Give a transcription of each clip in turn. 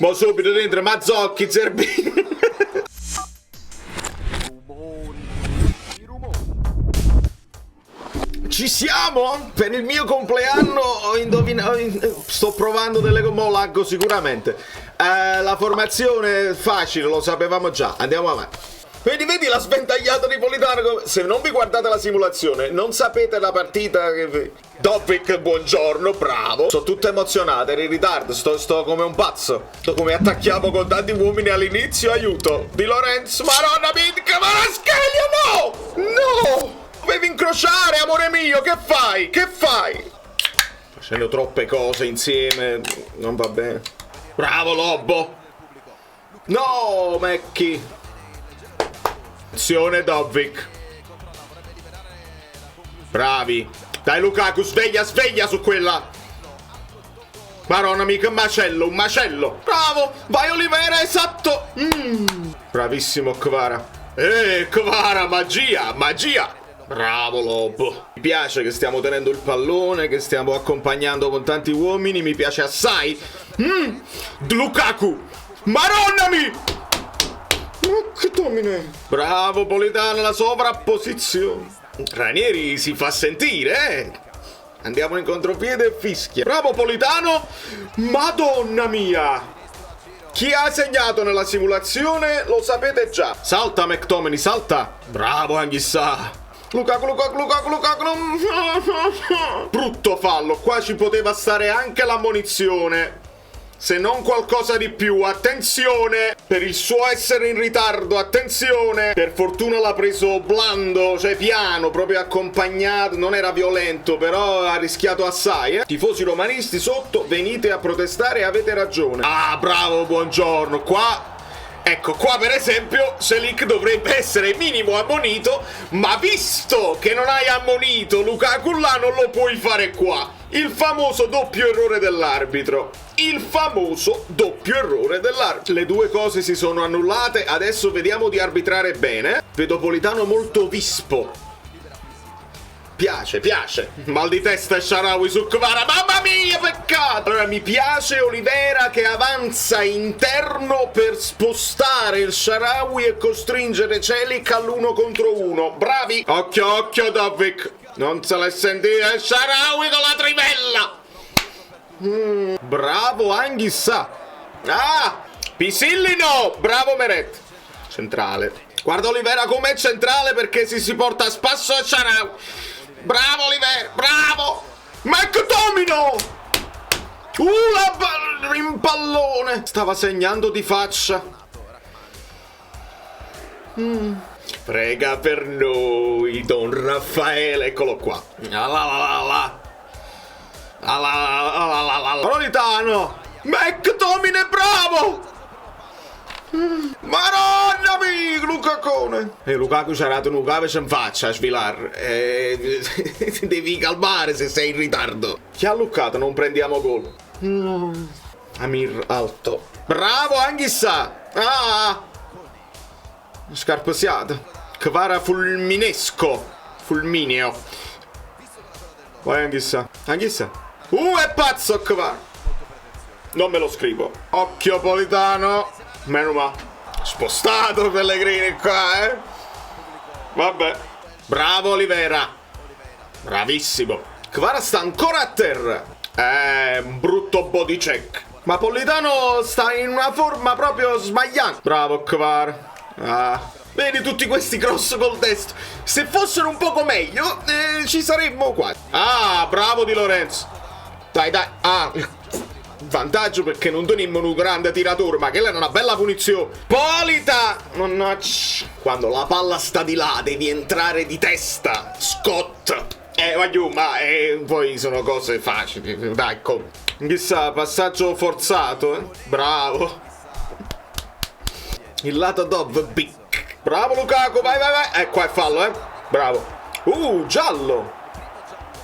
Ma subito dentro, Mazzocchi, Zerbini. Ci siamo? Per il mio compleanno ho indovinato. Sto provando delle cose. Mo laggo sicuramente. La formazione facile, lo sapevamo già. Andiamo avanti. Vedi la sventagliata di Politano. Se non vi guardate la simulazione, non sapete la partita che. Dovic, buongiorno, bravo. Sono tutto emozionato, ero in ritardo, sto come un pazzo. Sto come attacchiamo con tanti uomini all'inizio, aiuto. Di Lorenzo, Maronna Minca, Marascheglio, no! No! Dovevi incrociare, amore mio, che fai? Che fai? Facendo troppe cose insieme, non va bene. Bravo Lobo! No, Macchi! Azione Dovic. Bravi. Dai Lukaku, sveglia su quella. Maronna mica, un macello. Bravo, vai Olivera, esatto. Bravissimo Kvara. Kvara, magia. Bravo Lobo. Mi piace che stiamo tenendo il pallone, che stiamo accompagnando con tanti uomini, mi piace assai. Lukaku. Maronnami. Che domine! Bravo Politano, la sovrapposizione. Ranieri si fa sentire, Andiamo in contropiede e fischia. Bravo Politano! Madonna mia! Chi ha segnato nella simulazione lo sapete già. Salta McTominay, salta! Bravo Anghissà! Lukaku. Brutto fallo, qua ci poteva stare anche l'ammonizione. Se non qualcosa di più, attenzione! Per il suo essere in ritardo, attenzione! Per fortuna l'ha preso blando, cioè piano, proprio accompagnato, non era violento, però ha rischiato assai, Tifosi romanisti sotto, venite a protestare e avete ragione. Ah, bravo, buongiorno, qua... Ecco, qua per esempio Selic dovrebbe essere minimo ammonito, ma visto che non hai ammonito Lukaku là, non lo puoi fare qua. Il famoso doppio errore dell'arbitro. Le due cose si sono annullate, adesso vediamo di arbitrare bene. Vedo Politano molto vispo. Piace. Mal di testa e Shaarawy su Kvara. Mamma mia, peccato! Allora, mi piace Olivera che avanza interno per spostare il Shaarawy e costringere Celik all'1 contro 1. Bravi! Occhio, Dovic! Non se l'è sentita il Shaarawy con la trivella! Bravo Anghissà! Ah! Pisillino! Bravo Meret! Centrale. Guarda Olivera com'è centrale perché si porta a spasso a Shaarawy. Bravo Oliver, bravo! McTominay! Il pallone! Stava segnando di faccia. Prega per noi, Don Raffaele, eccolo qua. Politano! McTominay, bravo! Maronna mia, Lucacone! E Lukaku ci ha dato un cave in faccia a svilar. Devi calmare se sei in ritardo. Chi ha luccato? Non prendiamo gol. Amir alto. Bravo Anghissà! Ah! Scarpesiata. Kvara fulmineo. Vai Anghissà. È pazzo Kvara. Non me lo scrivo. Occhio Politano. Meno male. Spostato Pellegrini qua, Vabbè. Bravo Olivera. Bravissimo. Kvara sta ancora a terra. Un brutto body check. Ma Politano sta in una forma proprio sbagliata. Bravo Kvara. Vedi tutti questi cross col destro. Se fossero un poco meglio, ci saremmo qua. Bravo Di Lorenzo. Dai. Vantaggio perché non tenimmo un grande tiratore, ma che era una bella punizione. Polita! Quando la palla sta di là devi entrare di testa. Scott. Ma poi sono cose facili. Dai, chissà, passaggio forzato, Bravo. Il lato Dovic. Bravo Lukaku, vai. Qua è fallo, Bravo. Giallo.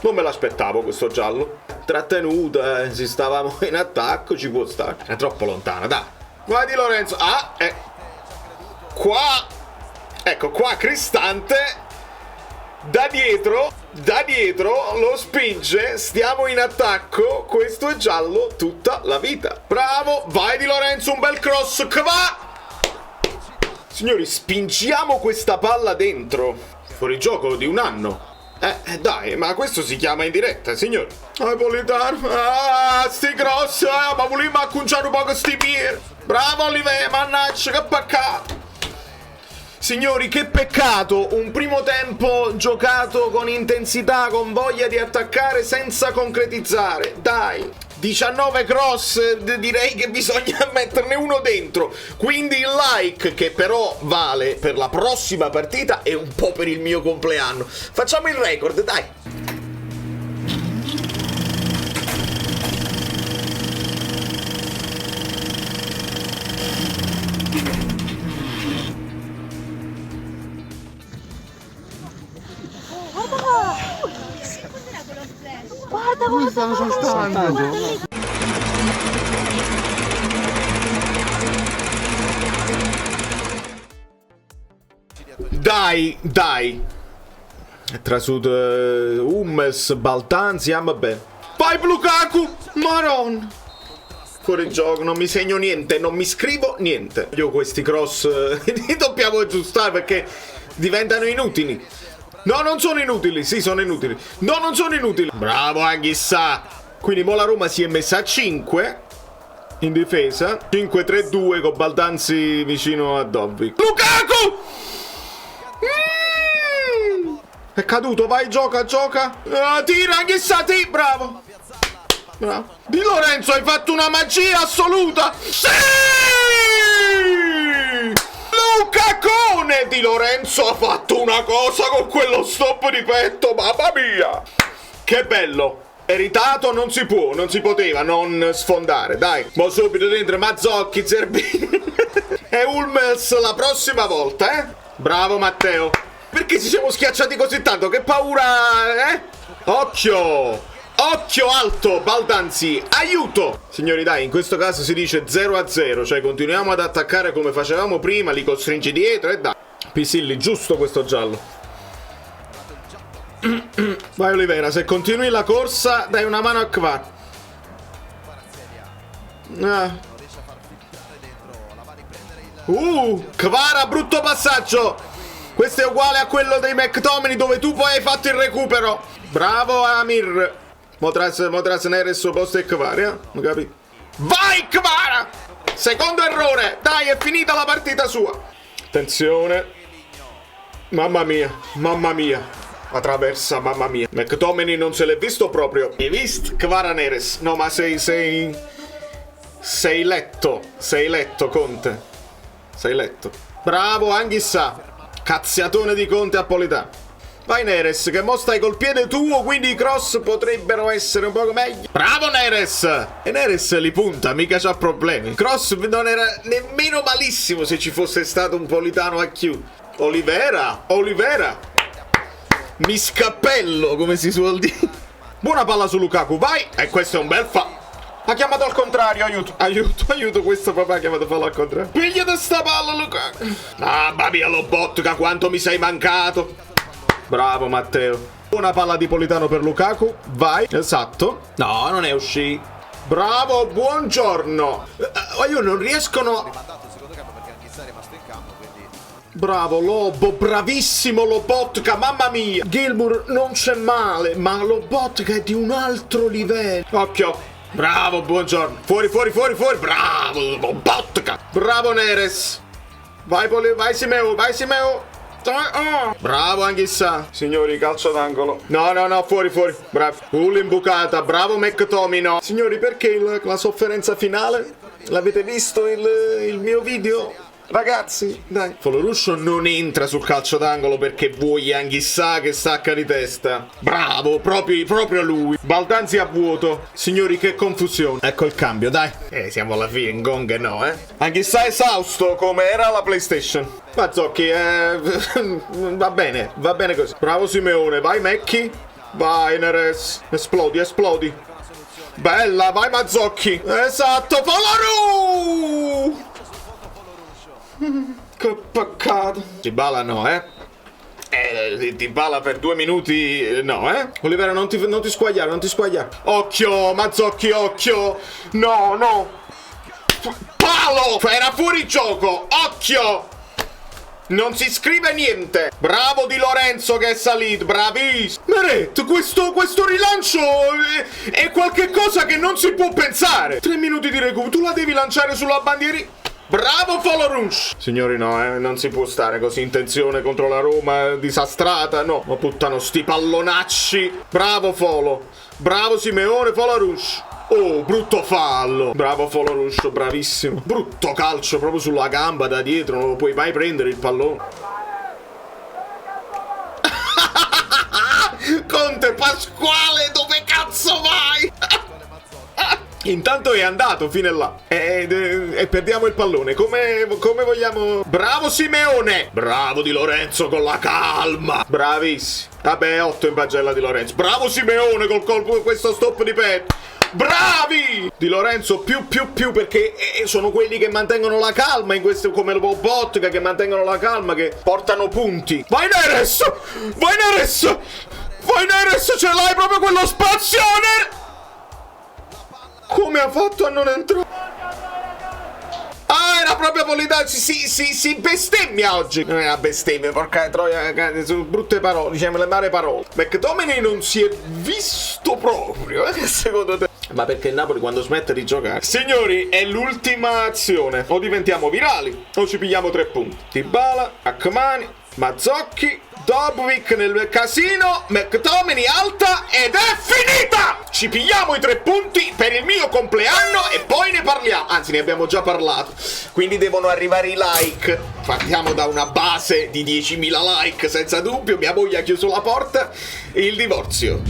Non me l'aspettavo questo giallo. Trattenuta, se stavamo in attacco ci può stare. È troppo lontana, dai. Vai Di Lorenzo. Qua. Ecco, qua Cristante da dietro, lo spinge, stiamo in attacco, questo è giallo tutta la vita. Bravo, vai Di Lorenzo, un bel cross, che va! Signori, spingiamo questa palla dentro. Fuori gioco di un anno. Dai, ma questo si chiama in diretta, signori. Napolitano, sti cross, ma volevo acconciare un po' sti piedi. Bravo Olivier, mannaggia, che peccato. Signori, che peccato, un primo tempo giocato con intensità, con voglia di attaccare senza concretizzare. Dai, 19 cross, direi che bisogna metterne uno dentro. Quindi il like, che però vale per la prossima partita e un po' per il mio compleanno. Facciamo il record, dai. Guarda come stanno saltando. Dai. Trasut Hummels, Baltanzi, vabbè. Vai Lukaku, Maron. Fuori gioco, non mi segno niente, non mi scrivo niente. Io questi cross li dobbiamo aggiustare perché diventano inutili. No, non sono inutili, sì, sono inutili. No, non sono inutili. Bravo Anghissà. Quindi mo la Roma si è messa a 5 in difesa. 5-3-2 con Baldanzi vicino a Dobbik. Lukaku! È caduto, vai, gioca. Tira, Anghissà, bravo. Di Lorenzo, hai fatto una magia assoluta. Sì! Lucacone! Di Lorenzo ha fatto una cosa con quello stop di petto, mamma mia! Che bello! Eritato non si poteva non sfondare, dai. Mo subito dentro Mazzocchi, Zerbini e Hummels la prossima volta, eh? Bravo Matteo. Perché ci siamo schiacciati così tanto? Che paura, eh? Occhio alto, Baldanzi, aiuto! Signori, dai, in questo caso si dice 0-0, cioè continuiamo ad attaccare come facevamo prima, li costringi dietro e dai. Pisilli, giusto questo giallo. Vai Oliveira, se continui la corsa dai una mano a Kvar. Kvara, brutto passaggio. Questo è uguale a quello dei McTominay dove tu poi hai fatto il recupero. Bravo Amir. Motras Neres posto e Kvara, non capito? Vai Kvara! Secondo errore. Dai, è finita la partita sua. Attenzione. Mamma mia. La traversa, mamma mia. McTominay non se l'è visto proprio. Hai visto? Kvara Neres. No, ma sei letto. Sei letto, Conte. Sei letto. Bravo, Anghissà. Cazziatone di Conte a Politano. Vai Neres, che mo stai col piede tuo, quindi i cross potrebbero essere un poco meglio. Bravo Neres! E Neres li punta, mica c'ha problemi. Cross non era nemmeno malissimo se ci fosse stato un Politano a Q. Oliveira! Mi scappello, come si suol dire. Buona palla su Lukaku, vai! E questo è un bel ha chiamato al contrario, aiuto, questo papà ha chiamato fallo al contrario. Piglia da sta palla Lukaku. Mamma mia, Lobotka, quanto mi sei mancato. Bravo Matteo. Una palla di Politano per Lukaku. Vai. Esatto. No, non è uscito. Bravo, buongiorno. Io non riescono. Bravo Lobo, bravissimo Lobotka, mamma mia. Gilmour non c'è male, ma Lobotka è di un altro livello. Occhio. Bravo, buongiorno. Fuori. Bravo Lobotka. Bravo Neres. Vai Simeo. Bravo Anghissà. Signori, calcio d'angolo. No, fuori. Bravo. L'imbucata. Bravo McTominay. Signori, perché la sofferenza finale? L'avete visto il mio video? Ragazzi, dai. Foloruscio non entra sul calcio d'angolo perché vuoi Anghissà che stacca di testa. Bravo, proprio lui. Baldanzi a vuoto. Signori, che confusione. Ecco il cambio, dai. Siamo alla fine, in gong no, Anghissà esausto come era la PlayStation. Mazzocchi, va bene così. Bravo Simeone, vai Mecchi. Vai Neres. Esplodi. Bella, vai Mazzocchi. Esatto, Folaru! Che peccato. Dybala no, Dybala per 2 minuti, no, Olivera, non ti squagliare, non ti squagliare. Occhio, Mazzocchi, occhio. No. Palo! Era fuori gioco, occhio! Non si scrive niente. Bravo Di Lorenzo che è salito, bravissimo. Meret, questo rilancio è qualche cosa che non si può pensare. 3 minuti di recupero, tu la devi lanciare sulla bandierina. Bravo Folorush! Signori no, non si può stare così in tensione contro la Roma disastrata, no. Ma puttano sti pallonacci. Bravo Folo. Bravo Simeone, Folorush. Oh, brutto fallo. Bravo Folorush, bravissimo. Brutto calcio proprio sulla gamba da dietro, non lo puoi mai prendere il pallone. Conte Pasquale, dove cazzo vai? Intanto è andato fino là e perdiamo il pallone. Come vogliamo? Bravo Simeone. Bravo Di Lorenzo con la calma. Bravissimo. Vabbè, 8 in pagella Di Lorenzo. Bravo Simeone col colpo, questo stop di petto. Bravi! Di Lorenzo più perché sono quelli che mantengono la calma in questo, come il Bobotka, che mantengono la calma, che portano punti. Vai Neres! Vai Neres! Vai Neres, ce l'hai proprio quello spazio! Come ha fatto a non entrare? Ah, era proprio Politano. Si bestemmia oggi. Non è una bestemmia, porca troia. Sono brutte parole, diciamo le male parole. McTominay non si è visto proprio. Secondo te? Ma perché il Napoli quando smette di giocare? Signori, è l'ultima azione. O diventiamo virali o ci pigliamo 3 punti. Dybala, Akmani, Mazzocchi, Dobvik nel casino, McTominay alta ed è finita! Ci pigliamo i 3 punti per il mio compleanno e poi ne parliamo. Anzi, ne abbiamo già parlato. Quindi devono arrivare i like. Partiamo da una base di 10.000 like, senza dubbio. Mia moglie ha chiuso la porta. Il divorzio.